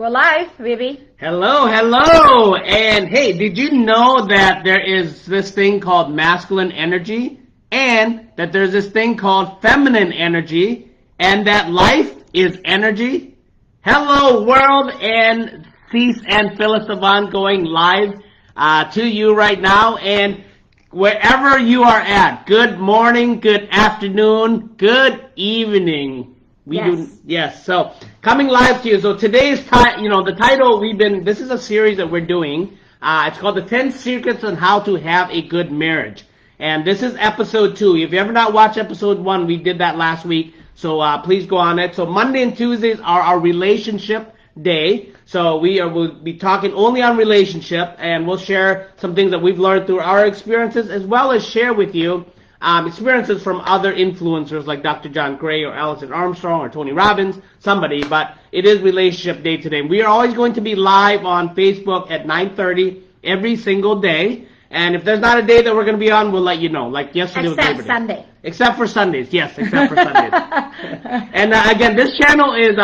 We're live, baby. Hello, hello. And hey, did you know that there is this thing called masculine energy and that there's this thing called feminine energy and that life is energy? Hello, world, and Cease and Phyllis Savanh going live to you right now. And wherever you are at, good morning, good afternoon, good evening. Yes. So coming live to you. So today's the title this is a series that we're doing. It's called the 10 Secrets on How to Have a Good Marriage. And this is episode 2. If you ever not watched episode 1, we did that last week. So please go on it. So Monday and Tuesdays are our relationship day. So we'll be talking only on relationship, and we'll share some things that we've learned through our experiences, as well as share with you experiences from other influencers like Dr. John Gray or Alison Armstrong or Tony Robbins, somebody. But it is relationship day today. We are always going to be live on Facebook at 9:30 every single day. And if there's not a day that we're going to be on, we'll let you know. Like yesterday was Labor Day. Except Sunday. Except for Sundays. Yes, except for Sundays. And again, this channel is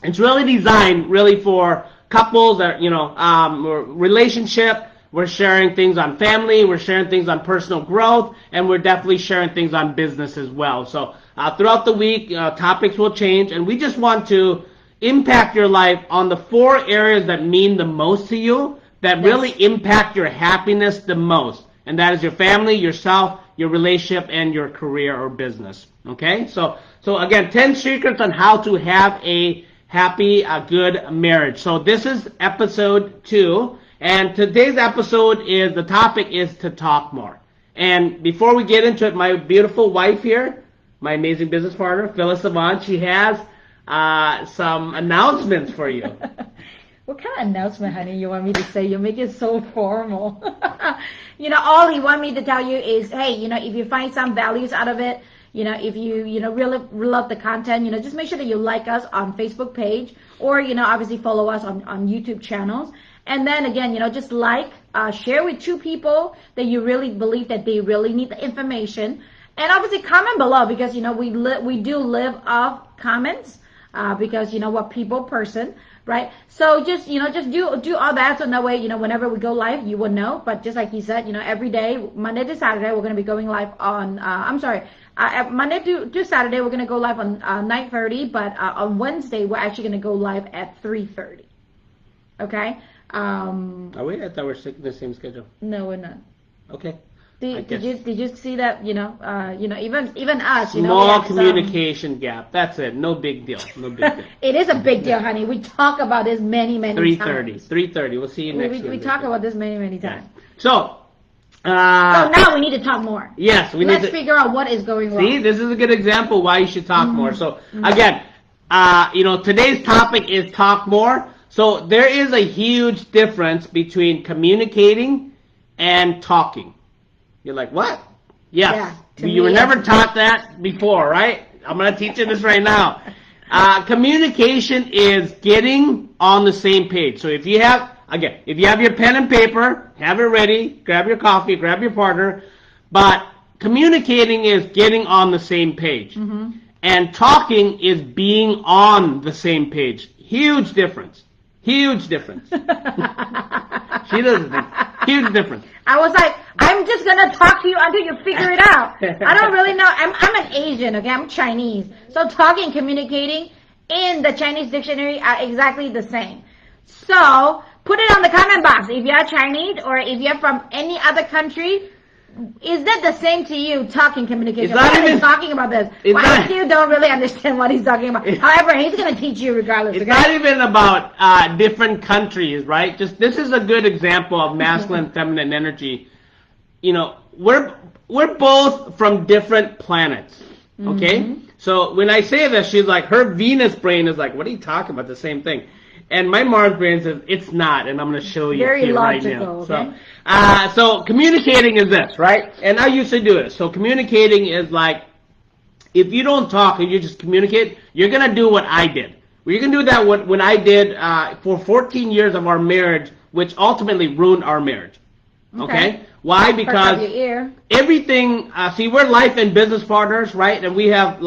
it's really designed really for couples that relationship. We're sharing things on family, we're sharing things on personal growth, and we're definitely sharing things on business as well. So throughout the week, topics will change, and we just want to impact your life on the 4 areas that mean the most to you, that really impact your happiness the most. And that is your family, yourself, your relationship, and your career or business. Okay? So again, 10 secrets on how to have a happy, good marriage. So this is episode 2. And today's episode the topic is to talk more. And before we get into it, my beautiful wife here, my amazing business partner, Phyllis Savanh, she has some announcements for you. What kind of announcement, honey, you want me to say? You make it so formal. All he want me to tell you is, hey, if you find some values out of it, if you, really love the content, just make sure that you like us on Facebook page or, obviously follow us on YouTube channels. And then again, just share with 2 people that you really believe that they really need the information. And obviously comment below because, we do live off comments because, we're people person, right? So just do all that so that way, whenever we go live, you will know. But just like he said, every day, Monday to Saturday, we're going to be going live on, Monday to Saturday, we're going to go live on 9:30. But on Wednesday, we're actually going to go live at 3:30. Okay? Are we? I thought we're the same schedule. No, we're not. Okay. Did you see that? Even us. Small communication gap. That's it. No big deal. No big deal. It is a big deal, honey. We talk about this many times. 3:30. We'll see you next week. We talk about this many times. So. So now we need to talk more. Yes, Let's figure out what is going wrong. See, this is a good example why you should talk more. So again, today's topic is talk more. So there is a huge difference between communicating and talking. You're like, what? Yes. Yeah, you were never taught that before, right? I'm going to teach you this right now. Communication is getting on the same page. So if you have your pen and paper, have it ready, grab your coffee, grab your partner. But communicating is getting on the same page. Mm-hmm. And talking is being on the same page. Huge difference. Huge difference. She doesn't think. Huge difference. I was like, I'm just going to talk to you until you figure it out. I don't really know. I'm an Asian, okay? I'm Chinese. So talking and communicating in the Chinese dictionary are exactly the same. So put it on the comment box. If you're Chinese or if you're from any other country, is that the same to you, talking communication? Why are you talking about this? Why you don't really understand what he's talking about? However, he's going to teach you regardless. It's not even about different countries, right? Just this is a good example of masculine and feminine energy. We're both from different planets, okay? Mm-hmm. So when I say this, she's like, her Venus brain is like, what are you talking about? The same thing. And my Mars brain says it's not, and I'm going to show you very logical, right now. Okay? So communicating is this, right? And I used to do it. So communicating is like, if you don't talk and you just communicate, you're going to do what I did. Well, you can do that when I did for 14 years of our marriage, which ultimately ruined our marriage. Okay? Why? Because everything, see, we're life and business partners, right? And we have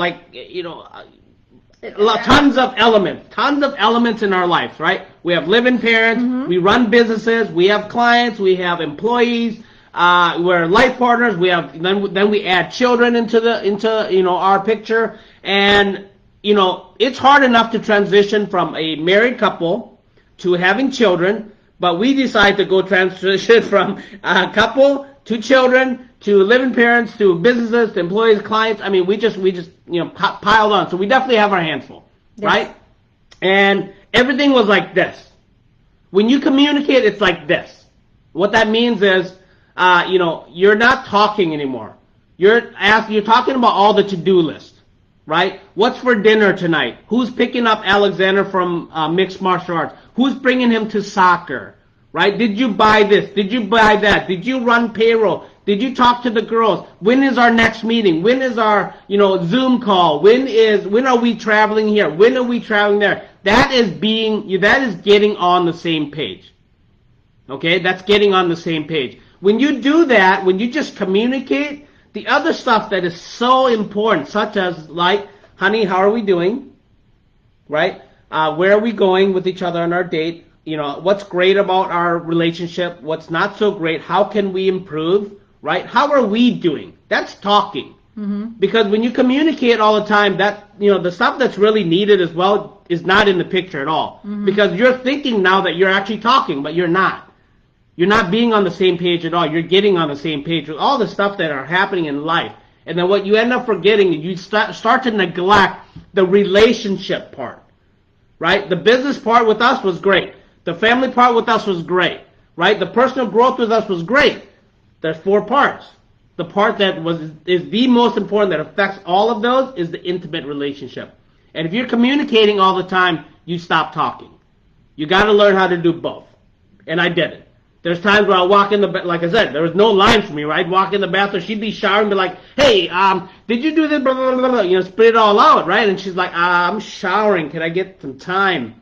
Tons of elements in our lives, right? We have living parents, we run businesses, we have clients, we have employees, we're life partners, we have then we add children into our picture, and it's hard enough to transition from a married couple to having children, but we decide to go transition from a couple to children to living parents to businesses to employees, clients. I mean, we just piled on. So we definitely have our hands full, right? And everything was like this. When you communicate, it's like this. What that means is, you're not talking anymore. You're talking about all the to-do list, right? What's for dinner tonight? Who's picking up Alexander from mixed martial arts? Who's bringing him to soccer? Right? Did you buy this? Did you buy that? Did you run payroll? Did you talk to the girls? When is our next meeting? When is our, Zoom call? When are we traveling here? When are we traveling there? That is getting on the same page. Okay? That's getting on the same page. When you do that, when you just communicate, the other stuff that is so important, such as like, honey, how are we doing? Right? Where are we going with each other on our date? What's great about our relationship? What's not so great? How can we improve? Right? How are we doing? That's talking. Because when you communicate all the time, that the stuff that's really needed as well is not in the picture at all. Because you're thinking now that you're actually talking, but you're not. You're not being on the same page at all. You're getting on the same page with all the stuff that are happening in life. And then what you end up forgetting is you start to neglect the relationship part. Right? The business part with us was great. The family part with us was great, right? The personal growth with us was great. There's 4 parts. The part that is the most important that affects all of those is the intimate relationship. And if you're communicating all the time, you stop talking. You got to learn how to do both. And I did it. There's times where I walk in the like I said, there was no line for me, right? Walk in the bathroom, she'd be showering, be like, "Hey, did you do this?" Blah, blah, blah, blah. Spit it all out, right? And she's like, "I'm showering. Can I get some time?"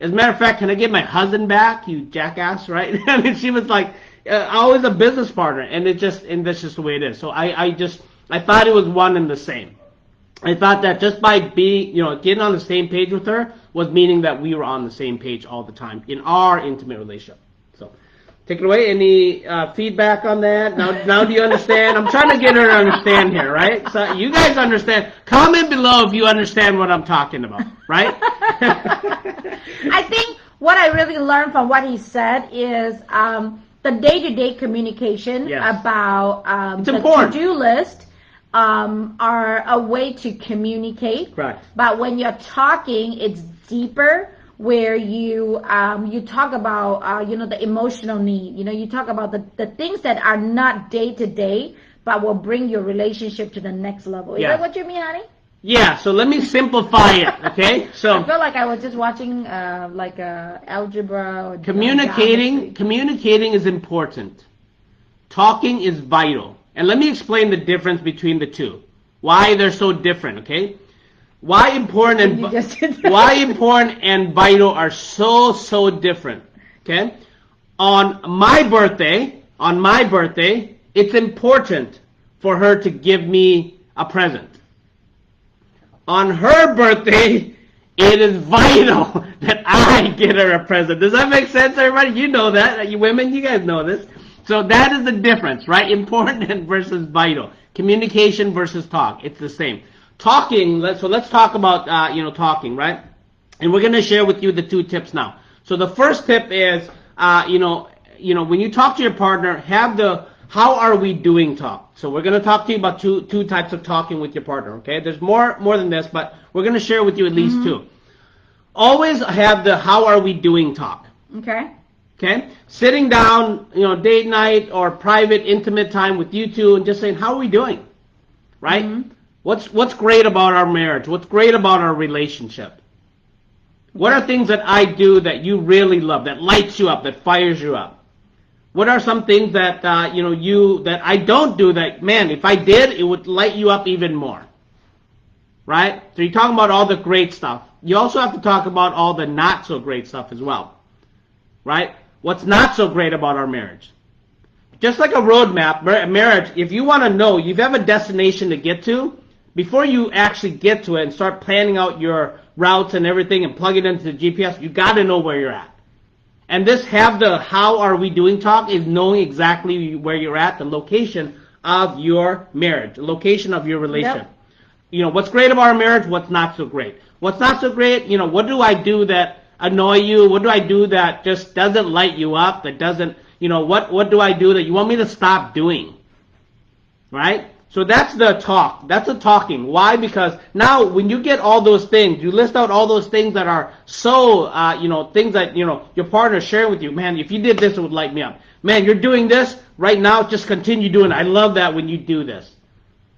As a matter of fact, can I get my husband back, you jackass, right? I mean, she was like, always a business partner, and that's just the way it is. So I thought it was one and the same. I thought that just by being, getting on the same page with her was meaning that we were on the same page all the time in our intimate relationship. So, take it away. Any feedback on that? Now do you understand? I'm trying to get her to understand here, right? So you guys understand. Comment below if you understand what I'm talking about, right? I think what I really learned from what he said is the day-to-day communication about the to-do list are a way to communicate. Right. But when you're talking, it's deeper, where you talk about the emotional need. You talk about the things that are not day-to-day, but will bring your relationship to the next level. Is that what you mean, honey? Yeah, so let me simplify it, okay? So I feel like I was just watching algebra or communicating is important. Talking is vital. And let me explain the difference between the two. Why they're so different, okay? Why important and vital are so different, okay? On my birthday, it's important for her to give me a present. On her birthday, it is vital that I get her a present. Does that make sense, everybody? You know that. You women, you guys know this. So that is the difference, right? Important versus vital. Communication versus talk. It's the same. Talking, let's talk about, talking, right? And we're going to share with you the 2 tips now. So the first tip is, when you talk to your partner, have the how are we doing talk. So we're going to talk to you about two types of talking with your partner, okay? There's more than this, but we're going to share with you at least 2. Always have the how are we doing talk. Okay? Sitting down, date night or private, intimate time with you 2 and just saying, how are we doing? Right? What's great about our marriage? What's great about our relationship? What are things that I do that you really love, that lights you up, that fires you up? What are some things that, that I don't do that, man, if I did, it would light you up even more? Right? So you're talking about all the great stuff. You also have to talk about all the not so great stuff as well. Right? What's not so great about our marriage? Just like a roadmap, marriage, if you want to know, you have a destination to get to, before you actually get to it and start planning out your routes and everything and plug it into the GPS. You got to know where you're at. And this have the how are we doing talk is knowing exactly where you're at, the location of your marriage, the location of your relationship. Yep. You know, what's great about our marriage, what's not so great. What's not so great, you know, what do I do that annoy you? What do I do that just doesn't light you up, that doesn't, you know, what do I do that you want me to stop doing? Right? So that's the talk. That's the talking. Why? Because now when you get all those things, you list out all those things that are so, you know, things that, you know, your partner is sharing with you. Man, if you did this, it would light me up. Man, you're doing this right now. Just continue doing it. I love that when you do this.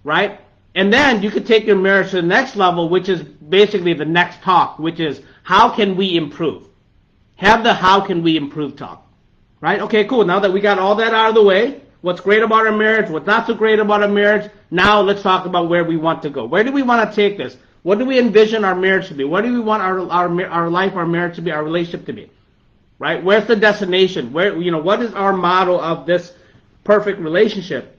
Right? And then you could take your marriage to the next level, which is basically the next talk, which is how can we improve? Have the how can we improve talk. Right? Okay, cool. Now that we got all that out of the way, what's great about our marriage, what's not so great about our marriage, now let's talk about where we want to go. Where do we want to take this? What do we envision our marriage to be? What do we want our life, our marriage to be, our relationship to be? Right? Where's the destination? Where, you know, what is our model of this perfect relationship?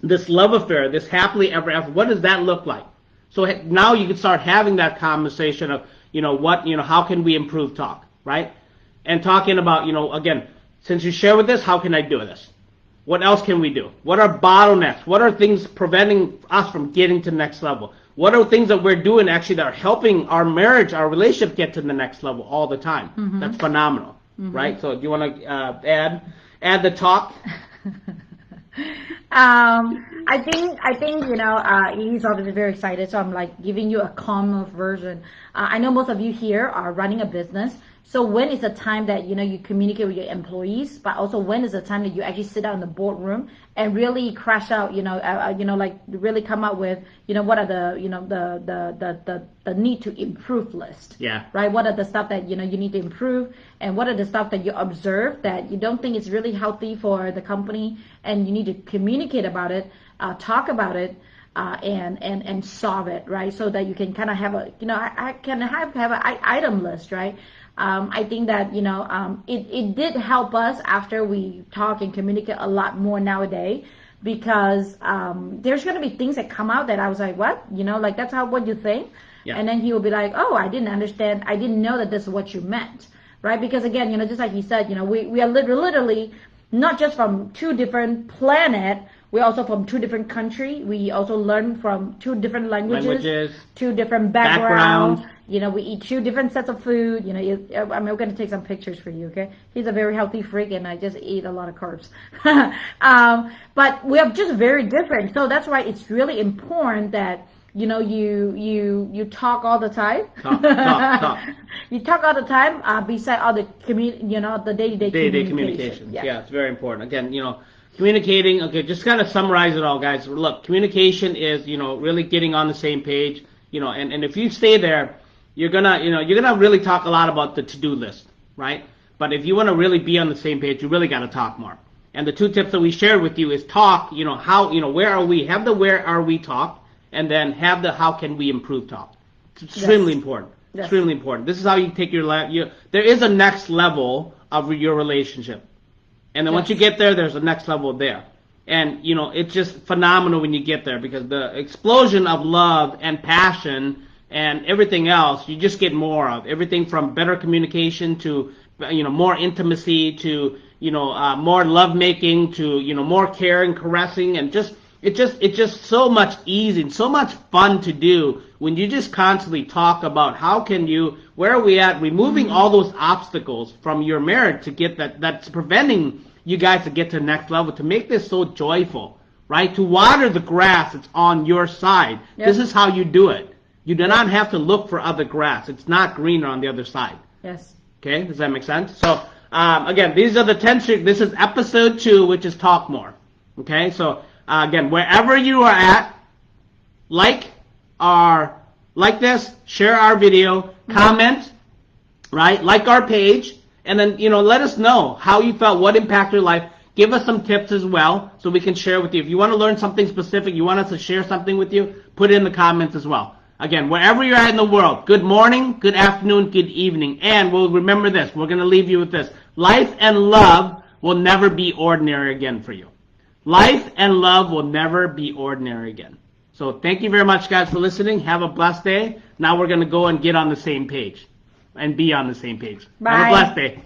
This love affair, this happily ever after, what does that look like? So now you can start having that conversation of, you know, what, you know, how can we improve talk, right? And talking about, you know, again, since you share with this, how can I do this? What else can we do? What are bottlenecks? What are things preventing us from getting to the next level? What are things that we're doing actually that are helping our marriage, our relationship get to the next level all the time? Mm-hmm. That's phenomenal, right? So do you want to add the talk? I think you know he's obviously very excited, so I'm like giving you a calmer version. I know most of you here are running a business, so when is the time that you know you communicate with your employees, but also when is the time that you actually sit down in the boardroom and really crash out, you know, like really come up with, you know, what are the, you know, the need to improve list. Yeah. Right. What are the stuff that you know you need to improve, and what are the stuff that you observe that you don't think is really healthy for the company, and you need to communicate about it, talk about it. And solve it, right? So that you can kind of have a, you know, I can have an item list, right? I think that, you know, it did help us after we talk and communicate a lot more nowadays, because there's going to be things that come out that I was like, what? You know, like that's what you think? Yeah. And then he will be like, oh, I didn't understand. I didn't know that this is what you meant, right? Because again, you know, just like he said, you know, we are literally not just from two different planets, we're also from two different countries. We also learn from two different languages. Two different backgrounds. You know, we eat two different sets of food. You know, I mean, we're going to take some pictures for you, okay? He's a very healthy freak, and I just eat a lot of carbs. But we are just very different. So that's why it's really important that, you know, you talk all the time. Talk. You talk all the time, beside all the you know, the day-to-day communication. Yeah, it's very important. Again, you know, communicating, okay, just kind of summarize it all, guys. Look, communication is, you know, really getting on the same page, you know, and if you stay there, you're gonna really talk a lot about the to-do list, right? But if you want to really be on the same page, you really got to talk more. And the two tips that we shared with you is talk, you know, how, you know, where are we? Have the where are we talk, and then have the how can we improve talk. It's extremely important. Yes. Extremely important. This is how you take your there is a next level of your relationship. And then once you get there, there's a next level there. And, you know, it's just phenomenal when you get there, because the explosion of love and passion and everything else, you just get more of. Everything from better communication to, you know, more intimacy to, you know, more lovemaking to, you know, more caring, caressing, and it's just so much easy and so much fun to do when you just constantly talk about where are we at, removing all those obstacles from your marriage to get that's preventing you guys to get to the next level, to make this so joyful, right? To water the grass that's on your side. Yep. This is how you do it. You do not have to look for other grass. It's not greener on the other side. Yes. Okay, does that make sense? So, again, these are the 10 tricks. This is episode 2, which is Talk More. Okay, so, again, wherever you are at, like this, share our video, comment, right? Like our page, and then, you know, let us know how you felt, what impacted your life. Give us some tips as well so we can share with you. If you want to learn something specific, you want us to share something with you, put it in the comments as well. Again, wherever you're at in the world, good morning, good afternoon, good evening. And we'll remember this. We're going to leave you with this. Life and love will never be ordinary again for you. Life and love will never be ordinary again. So thank you very much, guys, for listening. Have a blessed day. Now we're going to go and get on the same page and be on the same page. Bye. Have a blessed day.